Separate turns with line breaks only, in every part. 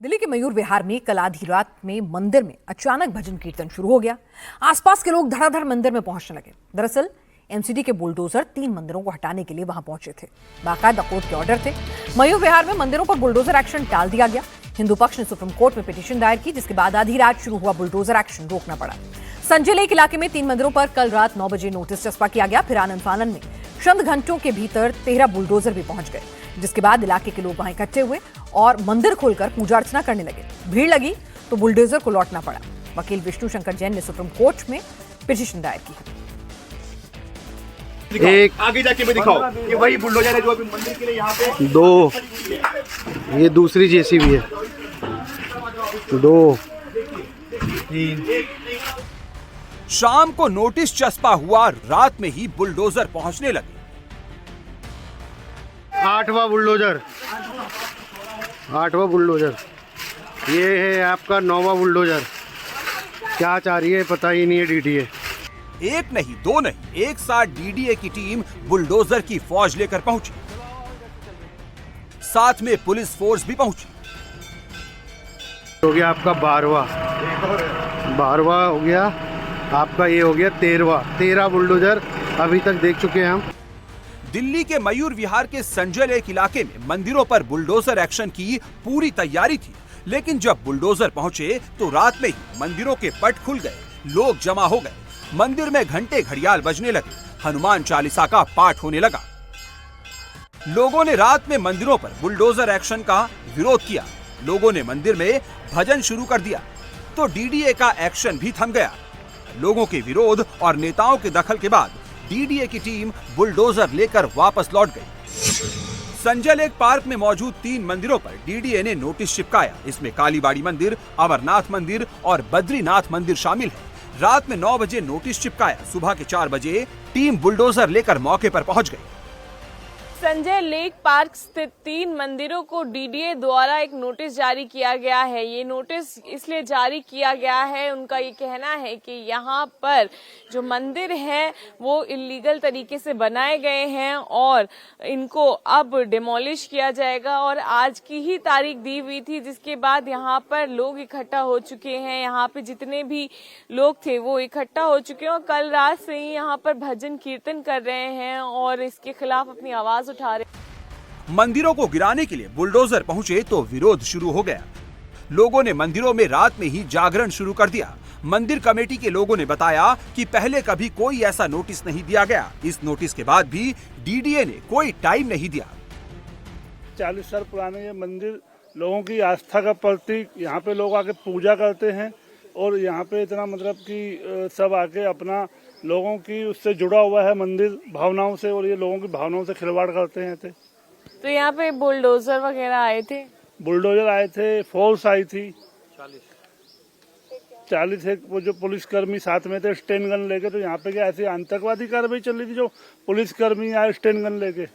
दिल्ली के मयूर विहार में कल आधी रात में मंदिर में अचानक भजन कीर्तन शुरू हो गया। आसपास के लोग धड़ाधड़ मंदिर में पहुंचने लगे। दरअसल एमसीडी के बुलडोजर 3 मंदिरों को हटाने के लिए वहां पहुंचे थे। बाकायदा कोर्ट के ऑर्डर थे। मयूर विहार में मंदिरों पर बुलडोजर एक्शन टाल दिया गया। हिंदू पक्ष ने सुप्रीम कोर्ट में पिटीशन दायर की, जिसके बाद आधी रात शुरू हुआ बुलडोजर एक्शन रोकना पड़ा। संजय लेक इलाके में 3 मंदिरों पर कल रात 9 बजे नोटिस चस्पा किया गया। फिर आनंद फानन में चंद घंटों के भीतर 13 बुलडोजर भी पहुंच गए, जिसके बाद इलाके के लोग वहां इकट्ठे हुए और मंदिर खोलकर पूजा अर्चना करने लगे। भीड़ लगी तो बुलडोजर को लौटना पड़ा। वकील विष्णु शंकर जैन ने सुप्रीम कोर्ट में पिटीशन दायर की।
एक
आगे जाके भी दिखाओ, ये वही बुलडोजर है जो अभी मंदिर के लिए यहाँ पे
2, ये दूसरी जेसीबी है, 2, 3।
शाम को नोटिस चस्पा हुआ, रात में ही बुलडोजर पहुंचने लगे।
8वां बुलडोजर, 8वां बुलडोजर, ये है आपका 9वां बुलडोजर। क्या चाह रही है पता ही नहीं है डीडीए।
एक नहीं, 2 नहीं, एक साथ डीडीए की टीम बुलडोजर की फौज लेकर पहुंची। साथ में पुलिस फोर्स भी पहुंची।
हो गया आपका 12वां हो गया आपका, ये हो गया 13 बुलडोजर अभी तक देख चुके हैं हम।
दिल्ली के मयूर विहार के संजय लेक इलाके में मंदिरों पर बुलडोजर एक्शन की पूरी तैयारी थी, लेकिन जब बुलडोजर पहुंचे तो रात में ही मंदिरों के पट खुल गए, लोग जमा हो गए। मंदिर में घंटे घड़ियाल बजने लगे, हनुमान चालीसा का पाठ होने लगा। लोगों ने रात में मंदिरों पर बुलडोजर एक्शन का विरोध किया। लोगों ने मंदिर में भजन शुरू कर दिया तो डीडीए का एक्शन भी थम गया। लोगों के विरोध और नेताओं के दखल के बाद डीडीए की टीम बुलडोजर लेकर वापस लौट गई। संजय लेक पार्क में मौजूद 3 मंदिरों पर डीडीए ने नोटिस चिपकाया। इसमें कालीबाड़ी मंदिर, अमरनाथ मंदिर और बद्रीनाथ मंदिर शामिल है। रात में 9 बजे नोटिस चिपकाया। सुबह के 4 बजे टीम बुलडोजर लेकर मौके पर पहुंच गई।
संजय लेक पार्क स्थित 3 मंदिरों को डीडीए द्वारा एक नोटिस जारी किया गया है। ये नोटिस इसलिए जारी किया गया है, उनका ये कहना है कि यहाँ पर जो मंदिर हैं वो इलीगल तरीके से बनाए गए हैं और इनको अब डिमोलिश किया जाएगा। और आज की ही तारीख दी हुई थी, जिसके बाद यहाँ पर लोग इकट्ठा हो चुके हैं। यहाँ पे जितने भी लोग थे वो इकट्ठा हो चुके हैं और कल रात से ही यहाँ पर भजन कीर्तन कर रहे हैं और इसके खिलाफ अपनी आवाज उठा रहे।
मंदिरों को गिराने के लिए बुलडोजर पहुंचे तो विरोध शुरू हो गया। लोगों ने मंदिरों में रात में ही जागरण शुरू कर दिया। मंदिर कमेटी के लोगों ने बताया कि पहले कभी कोई ऐसा नोटिस नहीं दिया गया। इस नोटिस के बाद भी डीडीए ने कोई टाइम नहीं दिया।
40 साल पुराने ये मंदिर लोगों की आस्था का प्रतीक, यहाँ पे लोग आके पूजा करते हैं और यहाँ पे इतना मतलब कि सब आके अपना लोगों की उससे जुड़ा हुआ है मंदिर भावनाओं से, और ये लोगों की भावनाओं से खिलवाड़ करते हैं।
तो यहाँ पे बुलडोजर वगैरह आए थे,
बुलडोजर आए थे, फोर्स आई थी 40 एक वो जो पुलिसकर्मी साथ में थे स्टेन गन लेके। तो यहाँ पे क्या ऐसी आतंकवादी कार्रवाई चल रही थी जो पुलिसकर्मी आए स्टेन गन लेके,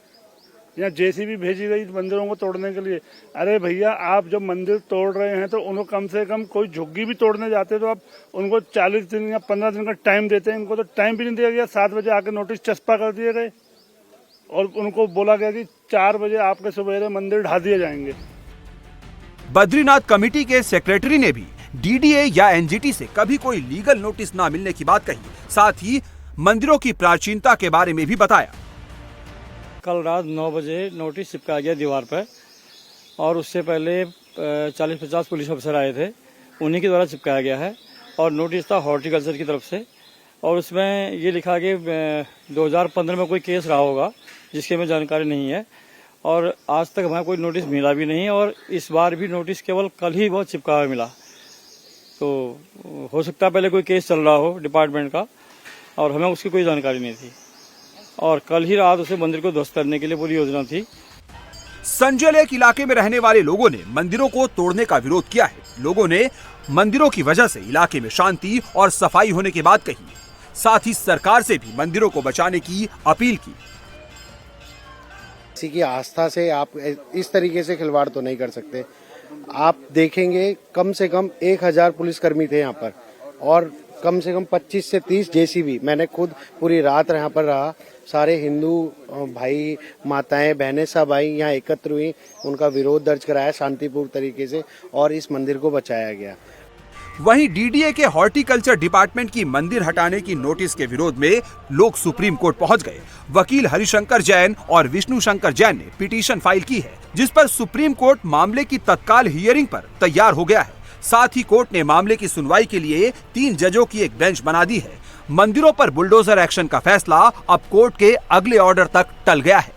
यहाँ जेसीबी भेजी गई मंदिरों को तोड़ने के लिए। अरे भैया, आप जब मंदिर तोड़ रहे हैं तो उनको कम से कम कोई झुग्गी भी तोड़ने जाते तो आप उनको 40 दिन या 15 दिन का टाइम देते हैं। इनको तो टाइम भी नहीं दिया गया। 7 बजे आके नोटिस चस्पा कर दिए गए और उनको बोला गया कि 4 बजे आपके सवेरे मंदिर ढा दिए जाएंगे।
बद्रीनाथ कमेटी के सेक्रेटरी ने भी डीडीए या एनजीटी से कभी कोई लीगल नोटिस न मिलने की बात कही। साथ ही मंदिरों की प्राचीनता के बारे में भी बताया।
कल रात 9 बजे नोटिस चिपकाया गया दीवार पर और उससे पहले 40-50 पुलिस अफसर आए थे, उन्हीं के द्वारा चिपकाया गया है। और नोटिस था हॉर्टिकल्चर की तरफ से और उसमें ये लिखा कि 2015 में कोई केस रहा होगा जिसकी हमें जानकारी नहीं है और आज तक हमें कोई नोटिस मिला भी नहीं। और इस बार भी नोटिस केवल कल ही बहुत चिपका हुआ मिला। तो हो सकता है पहले कोई केस चल रहा हो डिपार्टमेंट का और हमें उसकी कोई जानकारी नहीं थी और कल ही रात उसे मंदिर को ध्वस्त करने के लिए पूरी योजना थी।
संजय लेक इलाके में रहने वाले लोगों ने मंदिरों को तोड़ने का विरोध किया है। लोगों ने मंदिरों की वजह से इलाके में शांति और सफाई होने की बात कही। साथ ही सरकार से भी मंदिरों को बचाने की अपील की।
किसी की आस्था से आप इस तरीके से खिलवाड़ तो नहीं कर सकते। आप देखेंगे कम से कम 1000 पुलिसकर्मी थे यहाँ पर और कम से कम 25 से 30 जेसीबी, मैंने खुद पूरी रात यहाँ पर रहा, सारे हिंदू भाई माताएं बहनें सब आई यहाँ एकत्र हुई, उनका विरोध दर्ज कराया शांतिपूर्ण तरीके से और इस मंदिर को बचाया गया।
वहीं डीडीए के हॉर्टिकल्चर डिपार्टमेंट की मंदिर हटाने की नोटिस के विरोध में लोग सुप्रीम कोर्ट पहुंच गए। वकील हरिशंकर जैन और विष्णु शंकर जैन ने पिटीशन फाइल की है, जिस पर सुप्रीम कोर्ट मामले की तत्काल हियरिंग पर तैयार हो गया है। साथ ही कोर्ट ने मामले की सुनवाई के लिए 3 जजों की एक बेंच बना दी है। मंदिरों पर बुलडोजर एक्शन का फैसला अब कोर्ट के अगले ऑर्डर तक टल गया है।